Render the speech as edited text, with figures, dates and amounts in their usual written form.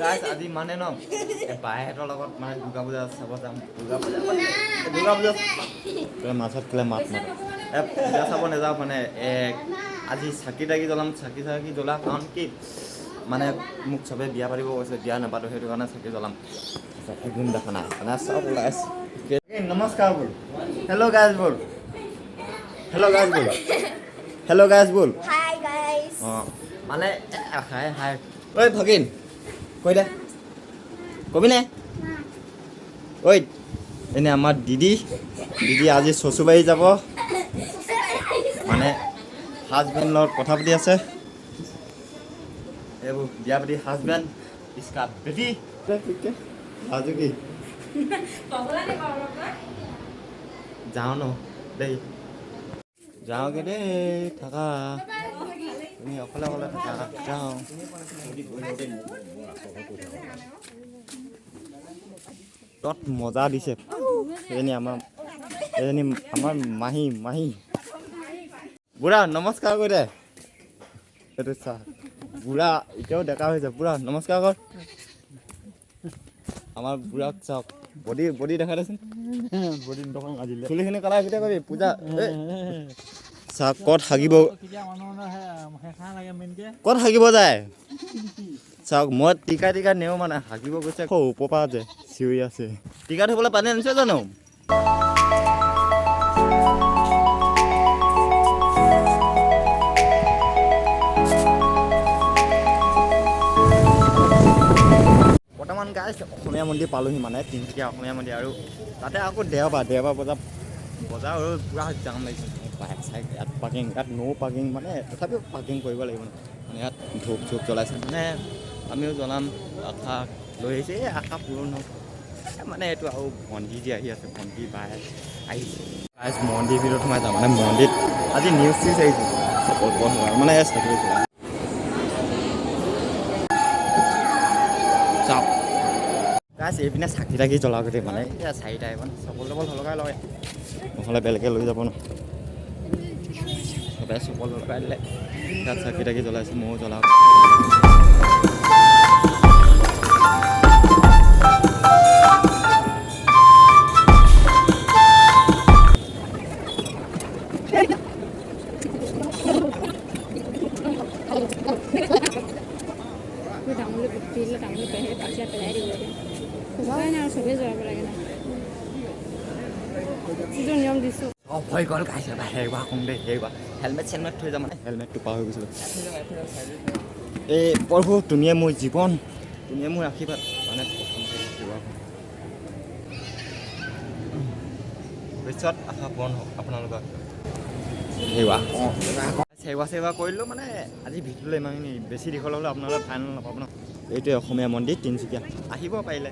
গাইছ আজি মানে ন বায়েহঁতৰ লগত মানে দুৰ্গা পূজা চাব যাম। দুৰ্গা পূজা মাছত কেলে মাত মাৰে পূজা চাব নাযাওঁ মানে আজি চাকি তাকি জ্বলাম। চাকি জ্বলা কাৰণ কি মানে মোক চবে বিয়া পাতিব কৈছে, বিয়া নাপাতো সেইটো কাৰণে চাকি জ্বলাম। চাকি গুণ দেখা নাই মানে চব ওলাই আছে। নমস্কাৰ বল, হেল্ল' গাইজ বল, হেল্ল' গাইজ বল, হেল্ল' গাইজ বল। Hi guys. অঁ মানে হাই হাই ঐ ভগিন কৈ দে কবি নে ঐ এনে আমাৰ দিদি আজি চচুবাৰী যাব মানে হাজবেণ্ডৰ লগত কথা পাতি আছে। এইবোৰ বিয়া পাতি হাজবেণ্ড ইচকা বেটি সাজু কি যাওঁ ন দেই, যাওঁগে দেই থাকা তুমি অকলে অকলে থাকা। যাওঁ তত মজা দিছে এজনী আমাৰ মাহী বুঢ়া নমস্কাৰ কৰি দে। সেইটো চা বুঢ়া এতিয়াও ডেকা হৈছে। বুঢ়া নমস্কাৰ কৰ। আমাৰ বুঢ়াক চাওক বডি দেখাই দেচোন। চুলিখিনি কালাই কেতিয়া কৰিবি পূজা চাওক ক'ত হাগিব যায় চাওক। মই টিকা নেওঁ মানে হাগিব গৈছে ওপৰ পৰা যে চিঞৰি আছে। টিকা থবলৈ পানী আনিছে জানো? বৰ্তমান গাইছ অসমীয়া মন্দিৰ পালোহি মানে তিনিচুকীয়া অসমীয়া মন্দিৰ। আৰু তাতে আকৌ দেওবাৰ বজাৰ আৰু পূৰা জাম লাগিছে। বাইক চাইক ইয়াত পাৰ্কিং, ইয়াত ন' পাৰ্কিং মানে তথাপিও পাৰ্কিং কৰিব লাগিব মানে ইয়াত ধূপ জ্বলাইছে মানে আমিও জ্বলাম। আশা লৈ আহিছে এই আশা পূৰণ হওক মানে এইটো। আৰু ভণ্টি যি আহি আছে, ভণ্টি বাই আহিছে গাইছ মন্দিৰ ভিতৰত সোমাই যাওঁ মানে মন্দিৰত আজি নিউজ চিউজ আহিছে মানে চাকি চাওক গাইছ এইপিনে চাকি তাকি জ্বলাওঁগৈ মানে এতিয়া 4টা মানে চপল লগাই নহ'লে বেলেগে লৈ যাব ন। চবে চপল লগাই দিলে তাত চাকি তাকি জ্বলাইছোঁ ময়ো জ্বলাওঁ। নিয়ম দিছো ভয় গ'ল গাইছে হেৰুৱা কম দেই হেৰুৱা হেলমেট থৈ যাম মানে হেলমেটটো পাৰ হৈ গৈছিলোঁ। এই প্ৰভু তুমিয়ে মোৰ জীৱন, তুমিয়ে মোৰ আশীৰ্বাদ মানে ভৱিষ্যত আশা পূৰণ হওক আপোনালোকৰ। সেৱা কৰিলোঁ মানে আজি ভিডিঅ'লৈ ইমানখিনি বেছি দীঘল হ'লেও আপোনালোকে ফাইনেল নাপাব ন। এইটোৱে অসমীয়া মন্দিৰ তিনিচুকীয়া আহিব পাৰিলে।